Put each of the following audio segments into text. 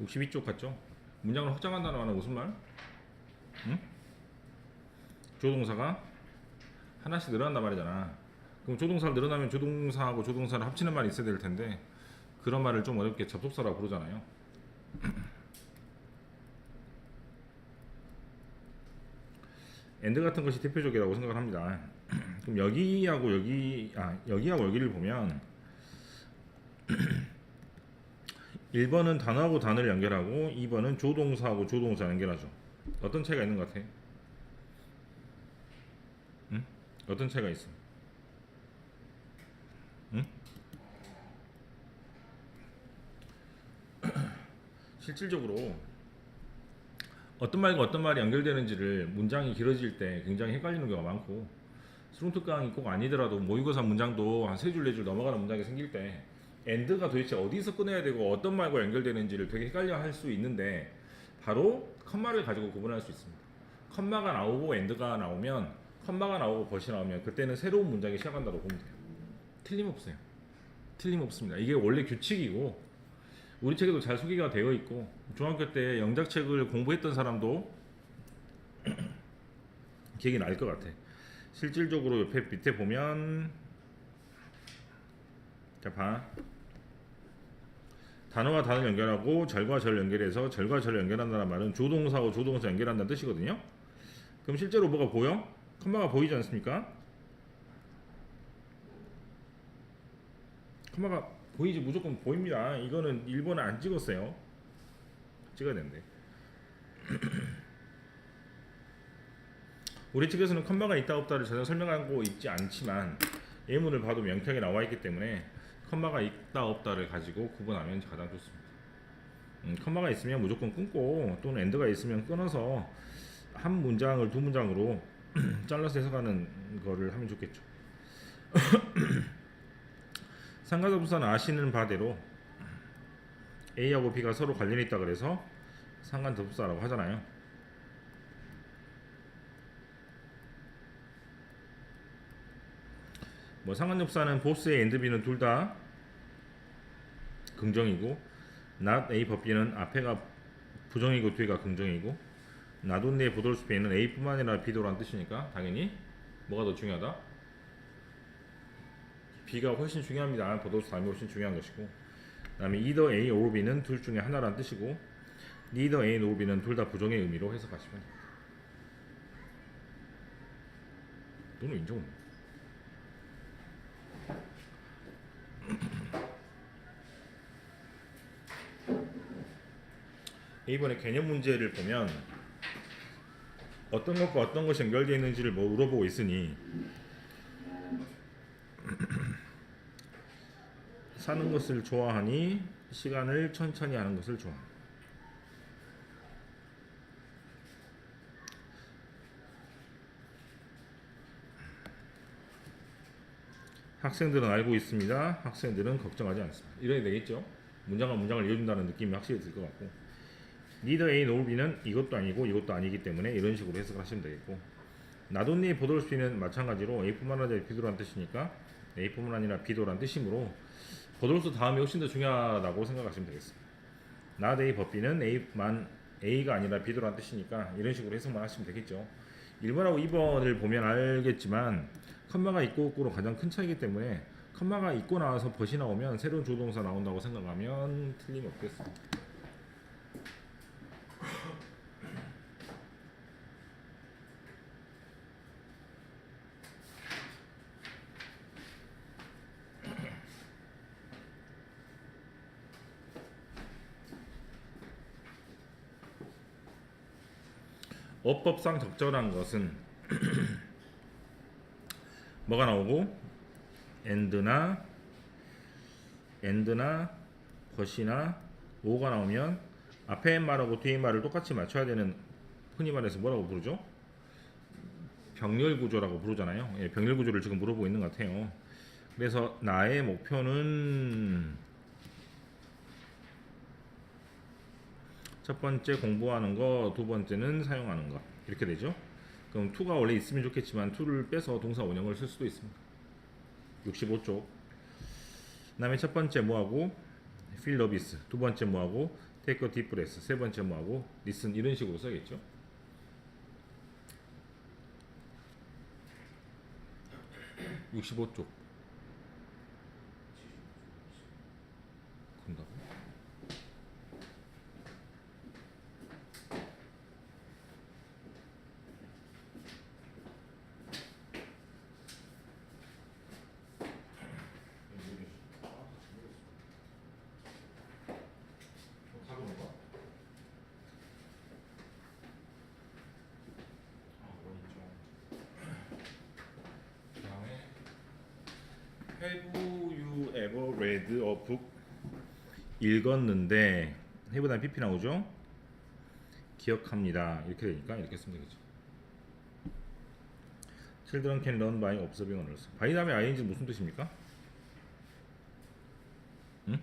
62쪽 같죠? 문장을 확장한다는 말은 무슨 말? 응? 조동사가 하나씩 늘어난단 말이잖아. 그럼 조동사가 늘어나면 조동사하고 조동사를 합치는 말이 있어야 될 텐데 그런 말을 좀 어렵게 접속사라고 부르잖아요. 엔드 같은 것이 대표적이라고 생각을 합니다. 그럼 여기하고 여기를 보면 1번은 단어하고 단어를 연결하고 2번은 조동사하고 조동사 연결하죠. 어떤 차이가 있는 것 같아? 응? 어떤 차이가 있어? 응? 실질적으로 어떤 말과 어떤 말이 연결되는지를 문장이 길어질 때 굉장히 헷갈리는 경우가 많고 수능특강이 꼭 아니더라도 모의고사 문장도 한 3줄 4줄 넘어가는 문장이 생길 때 엔드가 도대체 어디서 끊어야 되고 어떤 말과 연결되는지를 되게 헷갈려 할 수 있는데 바로 컴마를 가지고 구분할 수 있습니다. 컴마가 나오고 엔드가 나오면 컴마가 나오고 벗이 나오면 그때는 새로운 문장이 시작한다고 보면 돼요. 틀림없어요. 틀림없습니다. 이게 원래 규칙이고 우리 책에도 잘 소개가 되어 있고 중학교 때 영작책을 공부했던 사람도 기억이 날 것 같아. 실질적으로 옆에 밑에 보면 자 봐. 단어와 단어를 연결하고 절과 절을 연결해서 절과 절을 연결한다는 말은 조동사하고 조동사 연결한다는 뜻이거든요. 그럼 실제로 뭐가 보여? 컴마가 보이지 않습니까? 컴마가 보이지 무조건 보입니다. 이거는 1번은 안 찍었어요. 찍어야 되는데. 우리 측에서는 컴마가 있다 없다를 전혀 설명하고 있지 않지만 예문을 봐도 명쾌하게 나와 있기 때문에 컴마가 있다 없다를 가지고 구분하면 가장 좋습니다. 컴마가 있으면 무조건 끊고 또는 엔드가 있으면 끊어서 한 문장을 두 문장으로 잘라서 해석하는 거를 하면 좋겠죠. 상관접사는 아시는 바대로 A하고 B가 서로 관련이 있다 그래서 상관접사라고 하잖아요. 뭐 상관접사는 보스의 A and B는 둘 다 긍정이고 not A but B는 앞에가 부정이고 뒤가 긍정이고 not only 보돌스 B는 A뿐만 아니라 B도라는 뜻이니까 당연히 뭐가 더 중요하다? B가 훨씬 중요합니다. 보돌스 다음이 훨씬 중요한 것이고 그 다음에 either A or B는 둘 중에 하나라는 뜻이고 neither A nor B는 둘 다 부정의 의미로 해석하시면 됩니다. 또는 인정은 이번에 개념 문제를 보면 어떤 것과 어떤 것이 연결되어 있는지를 뭐 물어보고 있으니 사는 것을 좋아하니 시간을 천천히 하는 것을 좋아합니다. 학생들은 알고 있습니다. 학생들은 걱정하지 않습니다. 이래야 되겠죠? 문장과 문장을 이어준다는 느낌이 확실히 들 것 같고 neither A nor B는 이것도 아니고 이것도 아니기 때문에 이런 식으로 해석을 하시면 되겠고 not only 보돌스 B는 마찬가지로 A뿐만 아니라 B도란 뜻이니까 A뿐만 아니라 B도란 뜻이므로 보돌스 다음이 훨씬 더 중요하다고 생각하시면 되겠습니다. not A but B는 A가 아니라 B도란 뜻이니까 이런 식으로 해석만 하시면 되겠죠. 1번하고 2번을 보면 알겠지만 컴마가 있고 없고로 가장 큰 차이기 때문에 컴마가 있고 나와서 벗이 나오면 새로운 조동사 나온다고 생각하면 틀림없겠습니다. 어법상 적절한 것은 뭐가 나오고 and나 but이나 o가 나오면 앞에 말하고 뒤에 말을 똑같이 맞춰야 되는 흔히 말해서 뭐라고 부르죠? 병렬 구조라고 부르잖아요. 예, 병렬 구조를 지금 물어보고 있는 것 같아요. 그래서 나의 목표는 첫 번째 공부하는 거, 두 번째는 사용하는 거 이렇게 되죠. 그럼 to가 원래 있으면 좋겠지만 to를 빼서 동사 원형을 쓸 수도 있습니다. 65쪽. 그 다음에 첫 번째 뭐하고 feel the abyss. 두 번째 뭐하고 take a deep breath. 세 번째 뭐하고 listen. 이런 식으로 써야겠죠. (65쪽) 그런다고? Have you ever read a book? 읽었는데 have 다음에 pp 나오죠? 기억합니다. 이렇게 되니까 이렇게 쓰면 되겠죠. Children can learn by observing others. by 다음에 ing 무슨 뜻입니까? 응?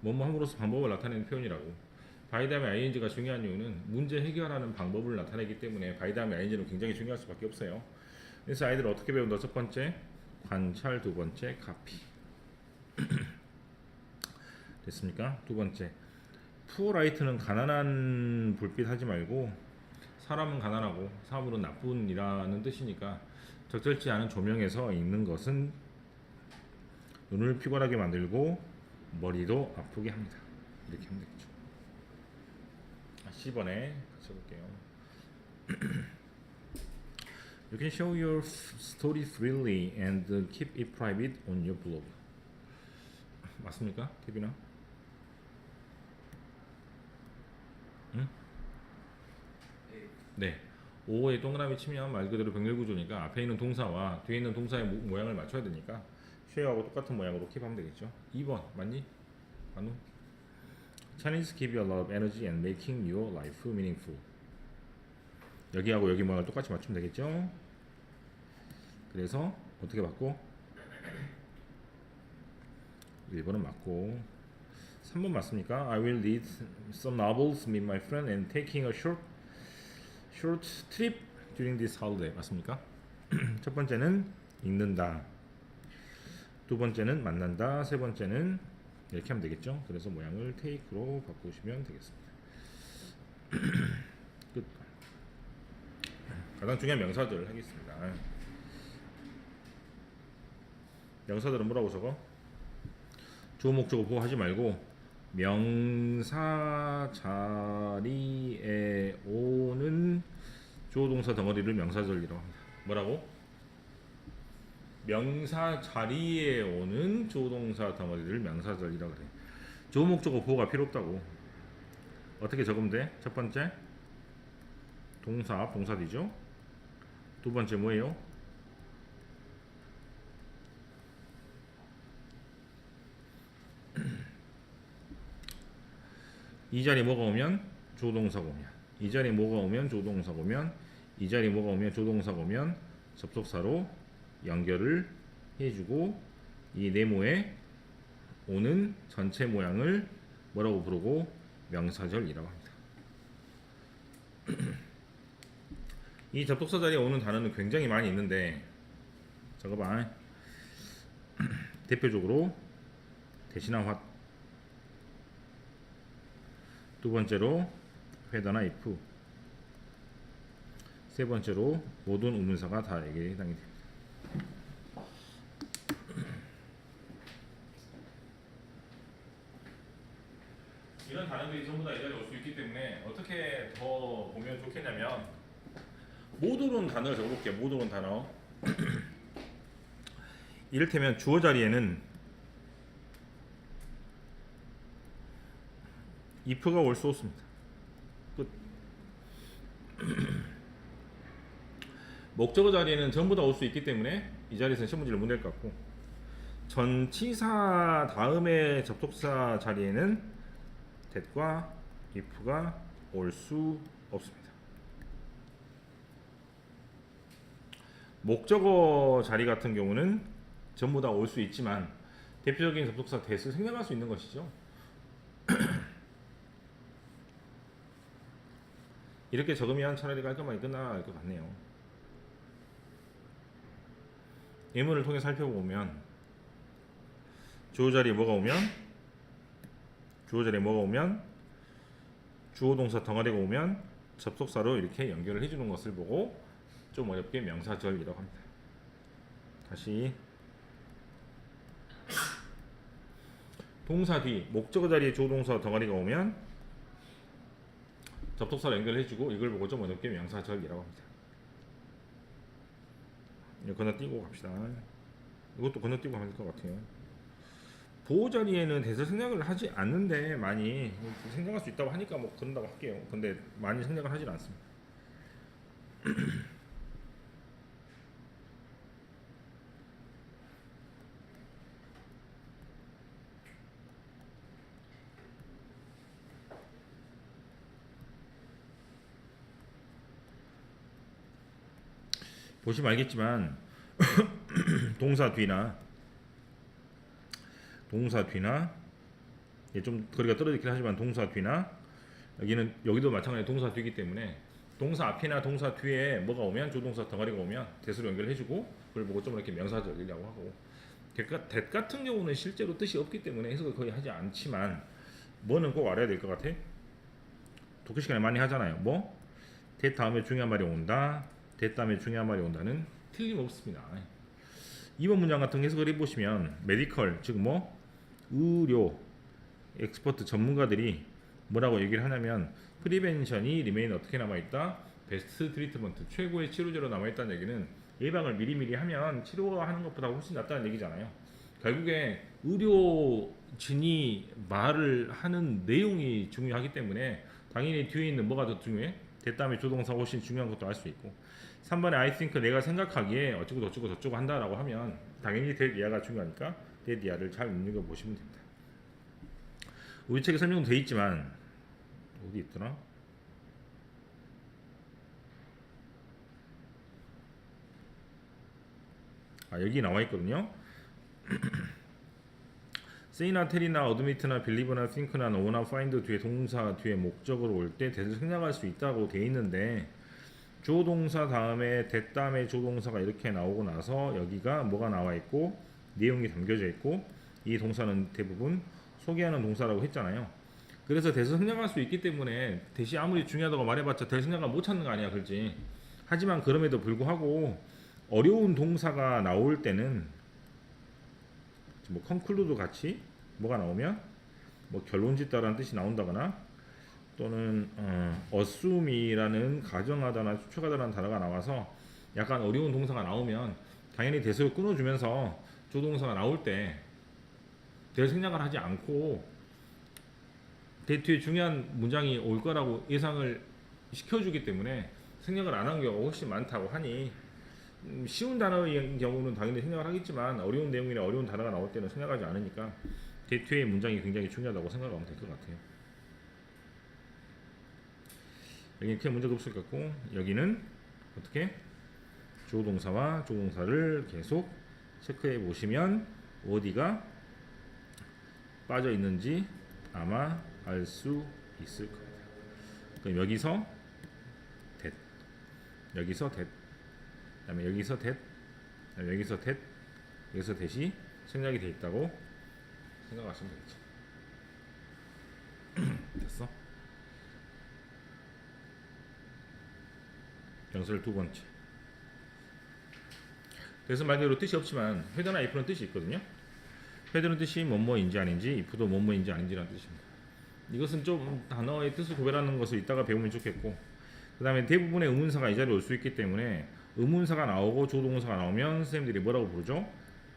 뭐뭐 함으로써 방법을 나타내는 표현이라고. by 다음에 ing가 중요한 이유는 문제 해결하는 방법을 나타내기 때문에 by 다음에 ing는 굉장히 중요할 수밖에 없어요. 그래서 아이들을 어떻게 배운다? 첫 번째 관찰, 두 번째 카피. 됐습니까? 두 번째 푸어라이트는 가난한 불빛 하지 말고 사람은 가난하고 사람은 나쁜이라는 뜻이니까 적절치 않은 조명에서 읽는 것은 눈을 피곤하게 만들고 머리도 아프게 합니다. 이렇게 하면 되겠죠. 10번에 써볼게요. You can show your story freely and keep it private on your blog. 맞습니까? 케빈아? 응? 네. 5호에 동그라미 치면 말 그대로 병렬 구조니까 앞에 있는 동사와 뒤에 있는 동사의 모양을 맞춰야 되니까 쉐어하고 똑같은 모양으로 킵하면 되겠죠. 2번 맞니? 반우? Chinese give you a lot of energy and making your life meaningful. 여기하고 여기 모양을 똑같이 맞추면 되겠죠. 그래서 어떻게 받고? 1번은 맞고 3번 맞습니까? I will read some novels with my friend and taking a short trip during this holiday. 맞습니까? 첫 번째는 읽는다, 두 번째는 만난다, 세 번째는 이렇게 하면 되겠죠. 그래서 모양을 take로 바꾸시면 되겠습니다. 끝. 가장 중요한 명사들 하겠습니다. 명사들은 뭐라고 적어? 주어 목적어 보호하지 말고 명사 자리에 오는 주어 동사 덩어리를 명사절이라고 합니다. 뭐라고? 명사 자리에 오는 주어 동사 덩어리를 명사절이라고 그래. 주어 목적어 보호가 필요 없다고. 어떻게 적으면 돼? 첫 번째 동사 봉사디죠. 두 번째 뭐예요? 이 자리에 뭐가 오면 조동사가 오면, 이 자리에 뭐가 오면 조동사가 오면, 이 자리에 뭐가 오면 조동사가 오면 접속사로 연결을 해주고 이 네모에 오는 전체 모양을 뭐라고 부르고? 명사절이라고 합니다. 이 접속사 자리에 오는 단어는 굉장히 많이 있는데 잠깐만. 대표적으로 대신한 화, 두 번째로 회다나 if, 세 번째로 모든 의문사가 다 여기에 해당이 됩니다. 이런 단어들이 전부 다 이 자리에 올 수 있기 때문에 어떻게 더 보면 좋겠냐면 모두론 단어를 적어볼게요. 모두론 단어. 이를테면 주어 자리에는 if가 올 수 없습니다. 끝. 목적어 자리에는 전부 다 올 수 있기 때문에 이 자리에서는 신문지를 못 낼 것 같고, 전치사 다음에 접속사 자리에는 that과 if가 올 수 없습니다. 목적어 자리 같은 경우는 전부 다 올 수 있지만 대표적인 접속사 that을 생략할 수 있는 것이죠. 이렇게 적으면 차라리 깔끔하게 끝날 것 같네요. 예문을 통해 살펴보면 주어 자리에 뭐가 오면 주어 동사 덩어리가 오면 접속사로 이렇게 연결을 해주는 것을 보고 좀 어렵게 명사절이라고 합니다. 다시 동사 뒤 목적어 자리에 주어 동사 덩어리가 오면 접속사로 연결해주고 이걸 보고 좀 어렵게 명사절이라고 합니다. 이거 건너뛰고 갑시다. 이것도 건너뛰고 할 것 같아요. 보호 자리에는 대사 생략을 하지 않는데 많이 생략할 수 있다고 하니까 뭐 그런다고 할게요. 근데 많이 생략을 하진 않습니다. 보시면 알겠지만 동사 뒤나 좀 거리가 떨어지긴 하지만 동사 뒤나 여기도 마찬가지로 동사 뒤이기 때문에 동사 앞이나 동사 뒤에 뭐가 오면 조동사 덩어리가 오면 대수로 연결해주고 그걸 보고 좀 이렇게 명사절이라고 하고 that 같은 경우는 실제로 뜻이 없기 때문에 해석을 거의 하지 않지만 뭐는 꼭 알아야 될 것 같아. 독해 시간에 많이 하잖아요. 뭐 that 다음에 중요한 말이 온다. that 다음에 중요한 말이 온다는 틀림없습니다. 2번 문장 같은 해석을 해보시면 메디컬 즉 뭐 의료 엑스퍼트 전문가들이 뭐라고 얘기를 하냐면 프리벤션이 리메인 어떻게 남아있다? 베스트 트리트먼트 최고의 치료제로 남아있다는 얘기는 예방을 미리미리 하면 치료하는 것보다 훨씬 낫다는 얘기잖아요. 결국에 의료진이 말을 하는 내용이 중요하기 때문에 당연히 뒤에 있는 뭐가 더 중요해? that 다음에 조동사 훨씬 중요한 것도 알 수 있고 3번에 I think 내가 생각하기에 어쩌고 저쩌고 한다라고 하면 당연히 that 이하가 중요하니까 that 이하를 잘 눈여겨보시면 됩니다. 우리 책에 설명도 돼 있지만 어디 있더라? 여기 나와 있거든요. say나 tell이나 admit나 believe나 think나 know나 find 뒤에 동사 뒤에 목적으로 올 때 that을 생략할 수 있다고 돼 있는데 조동사 다음에 that 다음에 조동사가 이렇게 나오고 나서 여기가 뭐가 나와 있고 내용이 담겨져 있고 이 동사는 대부분 소개하는 동사라고 했잖아요. 그래서 that을 생략할 수 있기 때문에 that이 아무리 중요하다고 말해봤자 that 생략을 못 찾는 거 아니야, 그렇지? 하지만 그럼에도 불구하고 어려운 동사가 나올 때는 뭐 conclude 같이 뭐가 나오면 뭐 결론짓다라는 뜻이 나온다거나 또는 assume이라는 가정하다나 추측하다라는 단어가 나와서 약간 어려운 동사가 나오면 당연히 that을 끊어주면서 조동사가 나올 때 that 생략을 하지 않고 that 뒤에 중요한 문장이 올 거라고 예상을 시켜주기 때문에 생략을 안 한 경우가 훨씬 많다고 하니 쉬운 단어인 경우는 당연히 생략을 하겠지만 어려운 내용이나 어려운 단어가 나올 때는 생략하지 않으니까 that 뒤의 문장이 굉장히 중요하다고 생각하면 될 것 같아요. 여기는 크게 문제가 없을 것 같고 여기는 어떻게 조동사와 조동사를 계속 체크해 보시면 어디가 빠져 있는지 아마 알 수 있을 겁니다. 그럼 여기서 that, 여기서 that, 그다음에 여기서 that, 그다음에 여기서 that, 여기서 that이 생략이 돼 있다고 생각하시면 되겠죠. 됐어? 연설 두 번째. 그래서 말대로 뜻이 없지만 헤드나 if는 뜻이 있거든요. 헤드는 뜻이 뭐뭐인지 아닌지, if도 뭐뭐인지 아닌지라는 뜻입니다. 이것은 좀 단어의 뜻을 구별하는 것을 이따가 배우면 좋겠고, 그 다음에 대부분의 의문사가 이 자리에 올 수 있기 때문에 의문사가 나오고 조동사가 나오면 선생님들이 뭐라고 부르죠?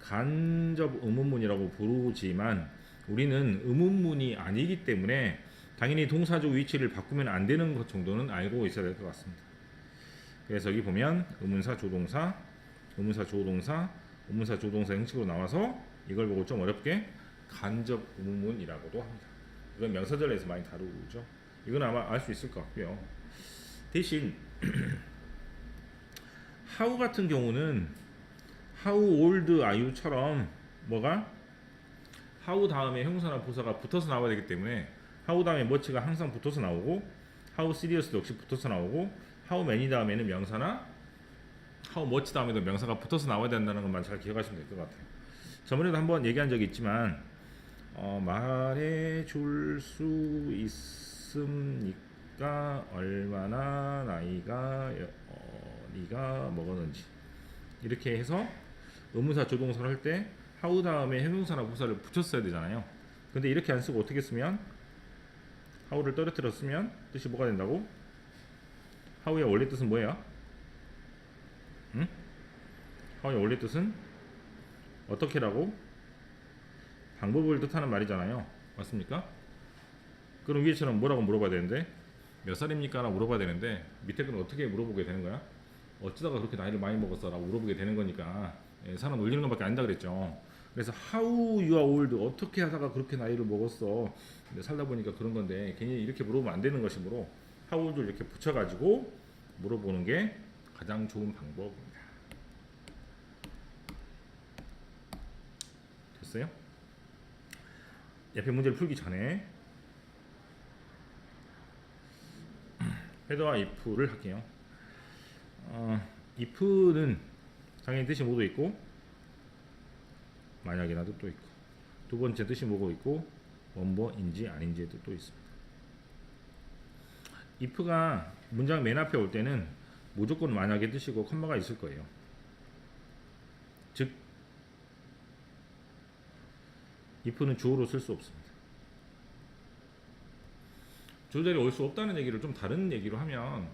간접 의문문이라고 부르지만 우리는 의문문이 아니기 때문에 당연히 동사적 위치를 바꾸면 안 되는 것 정도는 알고 있어야 될 것 같습니다. 그래서 여기 보면 의문사 조동사, 의문사 조동사, 의문사 조동사 형식으로 나와서 이걸 보고 좀 어렵게 간접 의문문이라고도 합니다. 이건 명사절에서 많이 다루죠. 이건 아마 알 수 있을 것 같고요. 대신 how 같은 경우는 how old are you처럼 뭐가 how 다음에 형사나 부사가 붙어서 나와야 되기 때문에 how 다음에 much가 항상 붙어서 나오고 how serious도 역시 붙어서 나오고 how many 다음에는 명사나 how much 다음에도 명사가 붙어서 나와야 된다는 것만 잘 기억하시면 될 것 같아요. 저번에도 한번 얘기한 적이 있지만 말해줄 수 있습니까? 얼마나 나이가 네가 먹었는지 이렇게 해서 의문사 조동사를 할 때 how 다음에 형용사나 부사를 붙였어야 되잖아요. 근데 이렇게 안 쓰고 어떻게 쓰면 how를 떨어뜨려 쓰면 뜻이 뭐가 된다고? how의 원래 뜻은 뭐예요? 응? how의 원래 뜻은 어떻게라고? 방법을 뜻하는 말이잖아요. 맞습니까? 그럼 위에처럼 뭐라고 물어봐야 되는데 몇 살입니까? 라고 물어봐야 되는데 밑에 거는 어떻게 물어보게 되는 거야? 어쩌다가 그렇게 나이를 많이 먹었어? 라고 물어보게 되는 거니까 사람 놀리는 것밖에 아니다 그랬죠. 그래서 how you are old 어떻게 하다가 그렇게 나이를 먹었어? 근데 살다 보니까 그런 건데 괜히 이렇게 물어보면 안 되는 것이므로 how old를 이렇게 붙여가지고 물어보는 게 가장 좋은 방법입니다. 됐어요? 옆에 문제를 풀기 전에 헤더와 if를 할게요. if는 당연히 뜻이 뭐도 있고 만약이나 뜻도 있고 두 번째 뜻이 뭐고 있고 원본인지 아닌지의 뜻도 있습니다. if가 문장 맨 앞에 올 때는 무조건 만약의 뜻이고 컴마가 있을 거예요. 즉 if는 주어로 쓸 수 없습니다. 주어 자리에 올 수 없다는 얘기를 좀 다른 얘기로 하면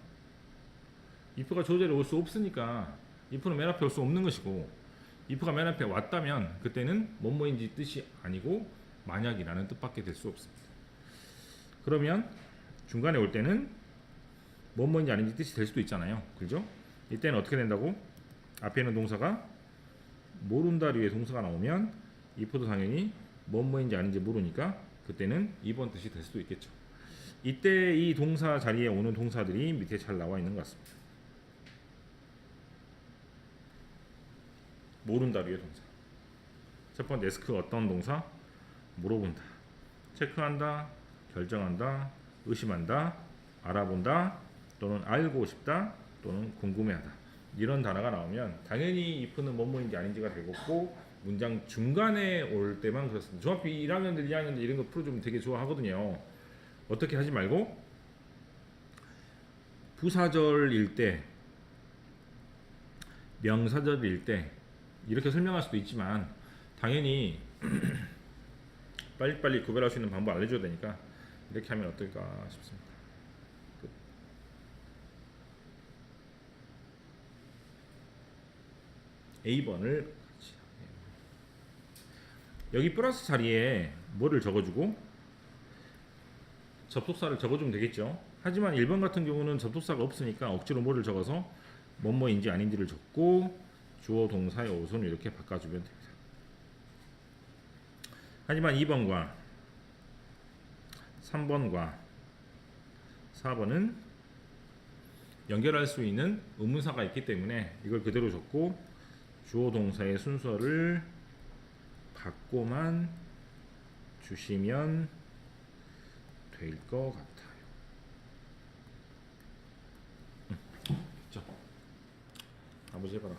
if가 주어 자리에 올 수 없으니까 if는 맨 앞에 올 수 없는 것이고 if가 맨 앞에 왔다면 그때는 뭐뭐인지 뜻이 아니고 만약이라는 뜻밖에 될 수 없습니다. 그러면 중간에 올 때는 뭐뭐인지 아닌지 뜻이 될 수도 있잖아요. 그죠? 이때는 어떻게 된다고? 앞에 있는 동사가 모른다류의 동사가 나오면 if도 당연히 뭐뭐인지 아닌지 모르니까 그때는 2번 뜻이 될 수도 있겠죠. 이때 이 동사 자리에 오는 동사들이 밑에 잘 나와 있는 것 같습니다. 모른다류의 동사. 첫 번째 ask 어떤 동사? 물어본다. 체크한다. 결정한다. 의심한다. 알아본다. 또는 알고 싶다. 또는 궁금해하다. 이런 단어가 나오면 당연히 if는 뭐뭐인지 아닌지가 되겠고 문장 중간에 올 때만 그렇습니다. 중학교 1학년들 2학년들 이런 거 풀어주면 되게 좋아하거든요. 어떻게 하지 말고 부사절일 때 명사절일 때 이렇게 설명할 수도 있지만 당연히 빨리빨리 구별할 수 있는 방법 알려줘야 되니까 이렇게 하면 어떨까 싶습니다. A번을 같이 여기 플러스 자리에 뭐를 적어주고 접속사를 적어주면 되겠죠. 하지만 1번 같은 경우는 접속사가 없으니까 억지로 뭐를 적어서 뭐뭐인지 아닌지를 적고 주어 동사의 어순을 이렇게 바꿔주면 됩니다. 하지만 2번과 3번과 4번은 연결할 수 있는 의문사가 있기 때문에 이걸 그대로 적고 주어 동사의 순서를 바꿔만 주시면 될 것 같아요. 자, 아버지 해봐라.